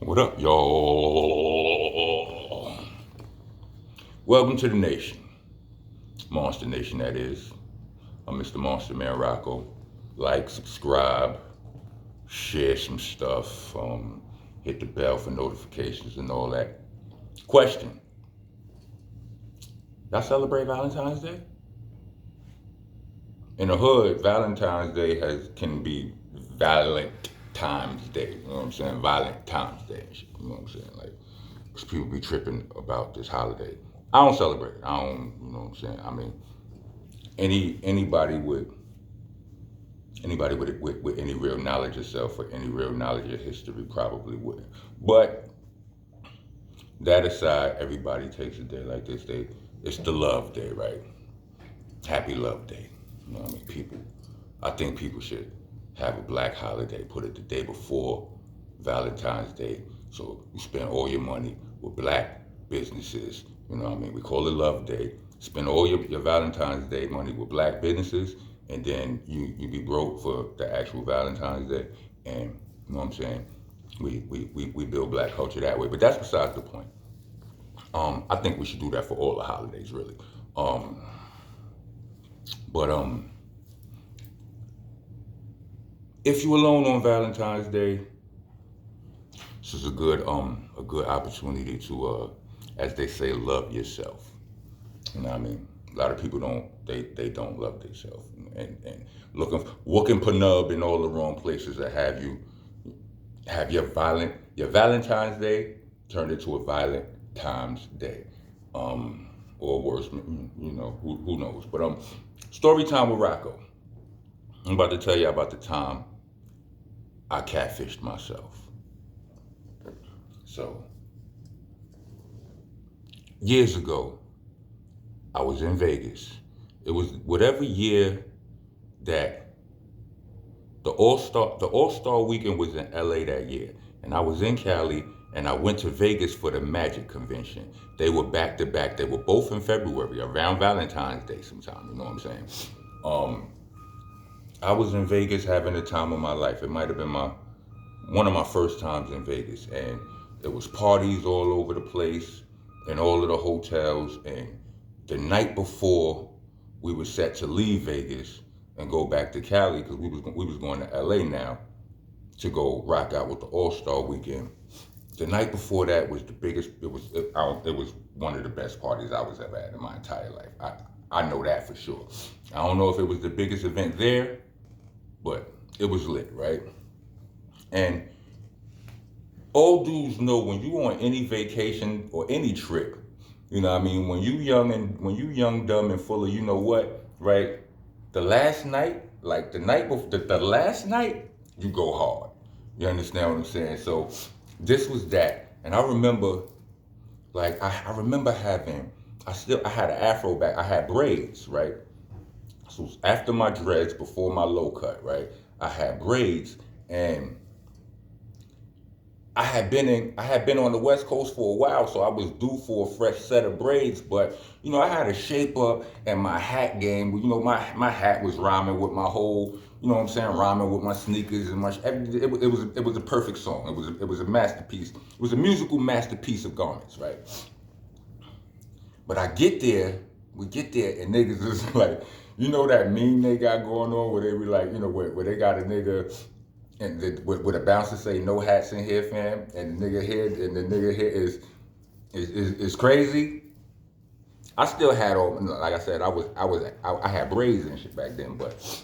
What up, y'all? Welcome to the nation. Monsta Nation, that is. I'm Mr. Monster Man Rocco. Like, subscribe, share some stuff, hit the bell for notifications and all that. Question. Y'all celebrate Valentine's Day? In the hood, Valentine's Day can be Valentine's Day. You know what I'm saying? Valentine's Day. You know what I'm saying? Like, because people be tripping about this holiday. I don't celebrate it. I don't, you know what I'm saying? I mean, anybody with any real knowledge of self or any real knowledge of history probably wouldn't. But that aside, everybody takes a day like this. It's the love day, right? Happy Love Day. You know what I mean? I think people should have a black holiday, put it the day before Valentine's Day. So you spend all your money with black businesses. You know what I mean? We call it Love Day. Spend all your Valentine's Day money with black businesses, and then you be broke for the actual Valentine's Day. And you know what I'm saying? We build black culture that way. But that's besides the point. I think we should do that for all the holidays, really. But if you're alone on Valentine's Day, this is a good opportunity to, as they say, love yourself. You know what I mean? A lot of people don't love themselves, and looking penub in all the wrong places that have your Valentine's Day turned into a violent times day, or worse, you know, who knows? But story time with Rocco. I'm about to tell you about the time I catfished myself. So years ago, I was in Vegas. It was whatever year that the All-Star weekend was in LA that year. And I was in Cali and I went to Vegas for the Magic convention. They were back to back. They were both in February, around Valentine's Day sometime, you know what I'm saying? I was in Vegas having the time of my life. It might have been one of my first times in Vegas, and there was parties all over the place in all of the hotels. And the night before we were set to leave Vegas and go back to Cali, because we was going to LA now to go rock out with the All-Star weekend. The night before that was the biggest. It was one of the best parties I was ever at in my entire life. I know that for sure. I don't know if it was the biggest event there, but it was lit, right? And all dudes know when you on any vacation or any trip, you know what I mean? When you young, dumb, and full of you know what, right? The last night, like the night before, the last night, you go hard. You understand what I'm saying? So this was that. And I remember, like, I remember having, I had an afro back, I had braids, right? So after my dreads, before my low cut, right? I had braids, and I had been on the West Coast for a while, so I was due for a fresh set of braids. But you know, I had a shape up, and my hat game. You know, my hat was rhyming with my whole. You know what I'm saying? Rhyming with my sneakers and my. It was a perfect song. It was a masterpiece. It was a musical masterpiece of garments, right? But we get there, and niggas is like, you know that meme they got going on where they be like, you know, where they got a nigga and with a bouncer say no hats in here, fam, and the nigga head is crazy. I still had all, like I said, I had braids and shit back then, but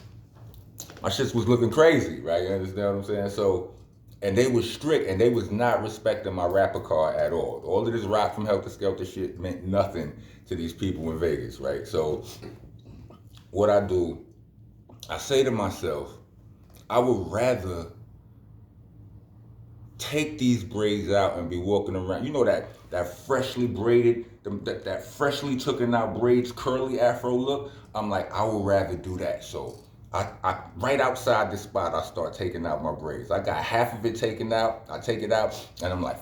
my shit was looking crazy, right? You understand what I'm saying? So, and they was strict, and they was not respecting my rapper card at all. All of this rock from Helter Skelter shit meant nothing to these people in Vegas, right? So, what I do, I say to myself, I would rather take these braids out and be walking around. You know that freshly braided, that freshly taken out braids, curly afro look. I'm like, I would rather do that. So I right outside the spot, I start taking out my braids. I got half of it taken out. I take it out, and I'm like,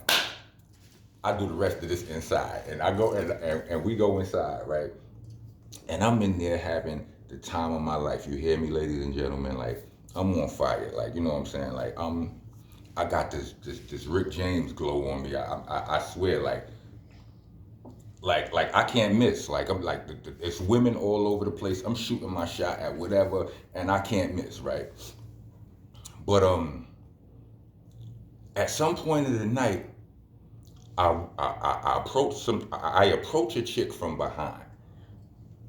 I do the rest of this inside. And I go and we go inside, right? And I'm in there having the time of my life. You hear me, ladies and gentlemen? Like, I'm on fire. Like, you know what I'm saying? Like, I got this Rick James glow on me. I swear, like I can't miss. Like I'm like it's women all over the place. I'm shooting my shot at whatever, and I can't miss, right? But at some point in the night, I approach a chick from behind.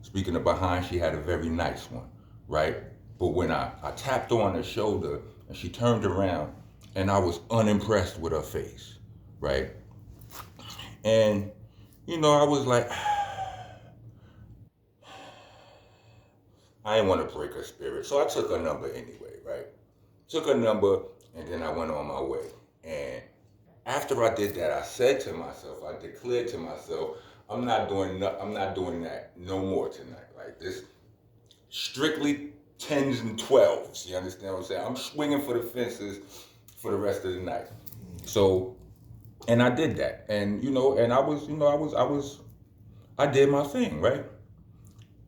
Speaking of behind, she had a very nice one, right? But when I tapped on her shoulder and she turned around, and I was unimpressed with her face, right? And I was like, I didn't want to break her spirit, so I took her number anyway, right? Took her number, and then I went on my way. And after I did that, I said to myself, I declared to myself, I'm not doing that no more tonight. Like this, strictly tens and twelves. You understand what I'm saying? I'm swinging for the fences for the rest of the night. So, and I did that, and and I did my thing, right?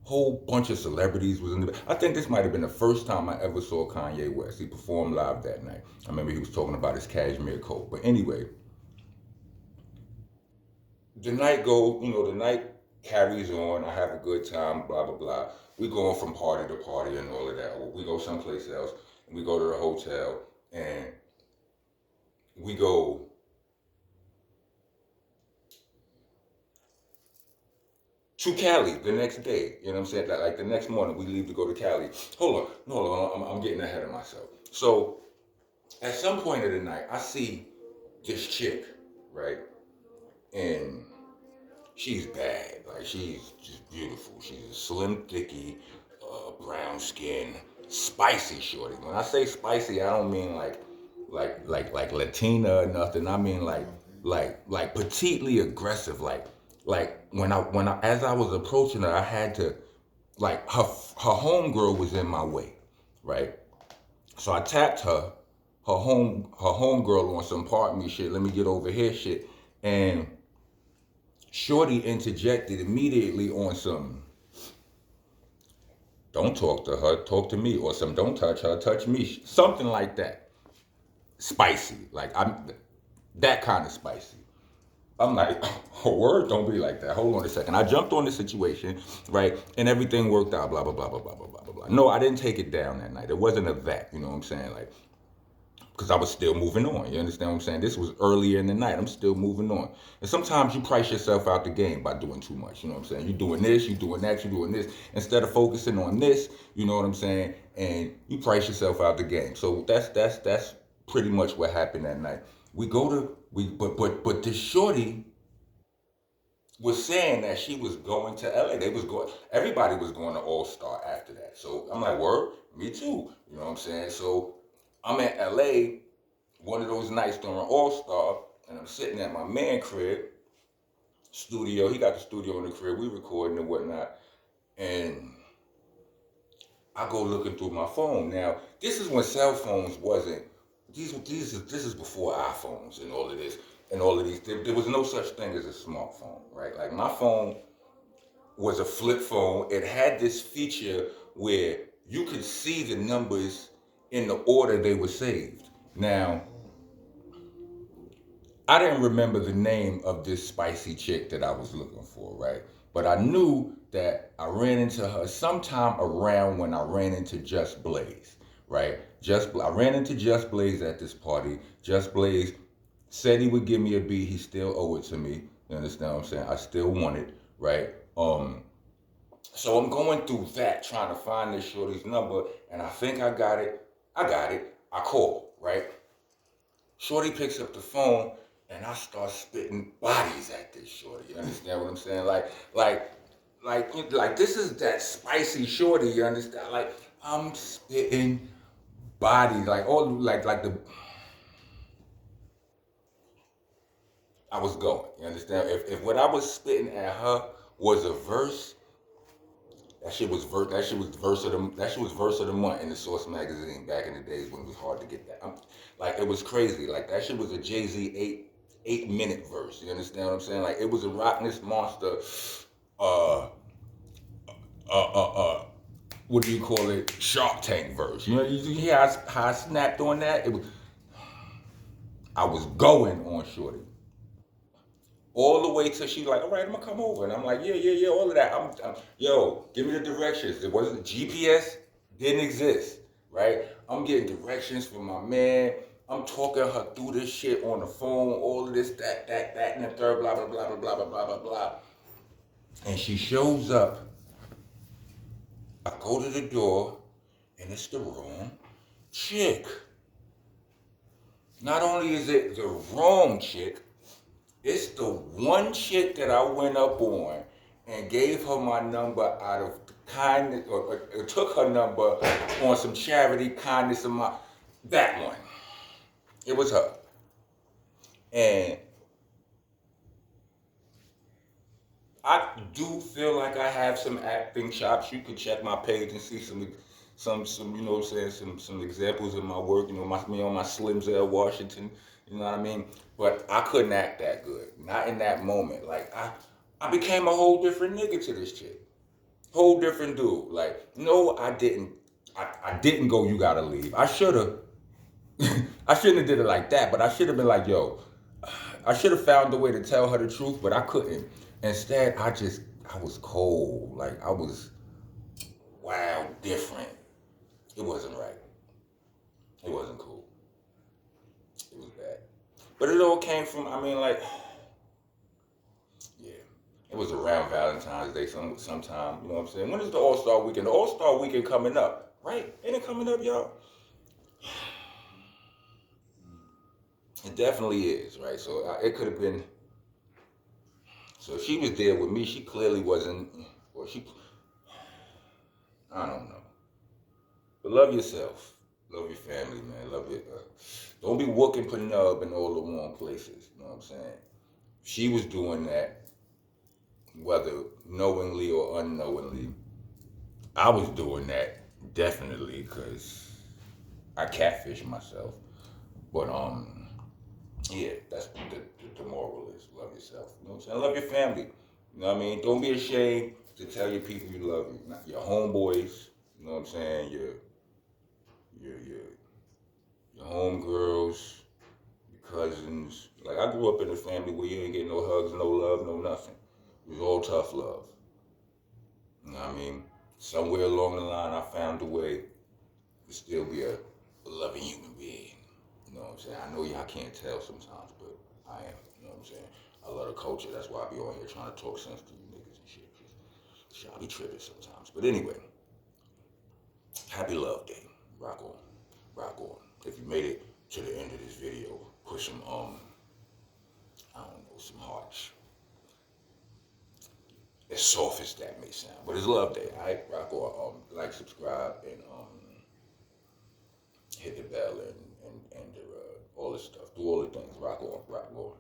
Whole bunch of celebrities was in the. I think this might have been the first time I ever saw Kanye West. He performed live that night. I remember he was talking about his cashmere coat. But anyway, the night carries on. I have a good time. Blah blah blah. We going from party to party and all of that. We go someplace else. And we go to the hotel and we go to Cali the next day. You know what I'm saying? Like the next morning, we leave to go to Cali. Hold on, no, hold on. I'm getting ahead of myself. So at some point of the night, I see this chick, right? And she's bad. Like she's just beautiful. She's a slim, thicky, brown skin, spicy shorty. When I say spicy, I don't mean like Latina or nothing. I mean like petitely aggressive. Like when I as I was approaching her, I had to like her homegirl was in my way, right? So I tapped her homegirl on some part me shit. Let me get over here shit, and Shorty interjected immediately on some don't talk to her, talk to me, or some don't touch her, touch me, something like that. Spicy, like I'm that kind of spicy. I'm like, oh, word, don't be like that. Hold on a second. I jumped on the situation, right, and everything worked out. Blah blah blah blah blah blah blah blah. No, I didn't take it down that night. It wasn't a that. You know what I'm saying? Like because I was still moving on. You understand what I'm saying? This was earlier in the night. I'm still moving on. And sometimes you price yourself out the game by doing too much. You know what I'm saying? You're doing this, you're doing that, you're doing this. Instead of focusing on this, you know what I'm saying? And you price yourself out the game. So that's pretty much what happened that night. We go to we but this shorty was saying that she was going to LA. They was going everybody was going to All Star after that. So I'm like, word, me too. You know what I'm saying? So I'm at LA one of those nights during All Star, and I'm sitting at my man crib, studio. He got the studio in the crib. We recording and whatnot, and I go looking through my phone. Now, this is when cell phones wasn't. This is before iPhones and all of this and all of these. There was no such thing as a smartphone, right? Like my phone was a flip phone. It had this feature where you could see the numbers in the order they were saved. Now, I didn't remember the name of this spicy chick that I was looking for, right? But I knew that I ran into her sometime around when I ran into Just Blaze, right? I ran into Just Blaze at this party. Just Blaze said he would give me a beat. He still owe it to me. You understand what I'm saying? I still want it, right? So I'm going through that, trying to find this shorty's number, and I think I got it. I got it. I call, right? Shorty picks up the phone, and I start spitting bodies at this shorty. You understand what I'm saying? Like this is that spicy shorty. You understand? Like I'm spitting bodies, like all like the. I was going. You understand? If what I was spitting at her was a verse, that shit was verse of the month in the Source magazine back in the days when it was hard to get that. Like it was crazy. Like that shit was a Jay-Z 8 minute verse. You understand what I'm saying? Like it was a Rockness Monsta uh what do you call it? Shark Tank verse. You know, you hear how I snapped on that? It was I was going on shorty. All the way till she like, all right, I'm gonna come over. And I'm like, yeah, all of that. Yo, give me the directions. It wasn't GPS, didn't exist, right? I'm getting directions from my man. I'm talking her through this shit on the phone, all of this, that, and the third, blah, blah, blah, blah, blah, blah, blah, blah, blah. And she shows up. I go to the door, and it's the wrong chick. Not only is it the wrong chick, it's the one chick that I went up on and gave her my number out of kindness, or took her number on some charity kindness of my. That one. It was her. And I do feel like I have some acting chops. You can check my page and see some you know what I'm saying, some examples of my work, you know, me on my Slim Zell Washington, you know what I mean? But I couldn't act that good. Not in that moment. Like I became a whole different nigga to this chick. Whole different dude. Like, no, I didn't. I didn't go, you gotta leave. I should have. I shouldn't have did it like that, but I should have been like, yo, I should have found a way to tell her the truth, but I couldn't. Instead, I was cold. Like, I was, wow, different. It wasn't right. It wasn't cool. It was bad. But it all came from, I mean, like, yeah. It was around Valentine's Day sometime, you know what I'm saying? When is the All-Star Weekend? The All-Star Weekend coming up, right? Ain't it coming up, y'all? It definitely is, right? So it could have been. So if she was there with me, she clearly wasn't, or she. I don't know. But love yourself, love your family, man. Love your. Don't be wooking Penub in all the wrong places. You know what I'm saying? She was doing that, whether knowingly or unknowingly. I was doing that definitely because I catfish myself. But yeah, that's the moral is love yourself. You know what I'm saying? Love your family. You know what I mean? Don't be ashamed to tell your people you love you. Your homeboys, you know what I'm saying? Your your your homegirls, your cousins. Like I grew up in a family where you ain't get no hugs, no love, no nothing. It was all tough love. You know what I mean? Somewhere along the line I found a way to still be a loving human being. You know what I'm saying? I know y'all can't tell sometimes, but I am. You know what I'm saying? I love the culture. That's why I be on here trying to talk sense to you niggas and shit. Shit, I be tripping sometimes. But anyway, happy Love Day. Rock on. Rock on. If you made it to the end of this video, put some, I don't know, some hearts. As soft as that may sound. But it's Love Day, alright? Rock on. Like, subscribe, and hit the bell and all this stuff. Do all the things. Rock on. Rock on.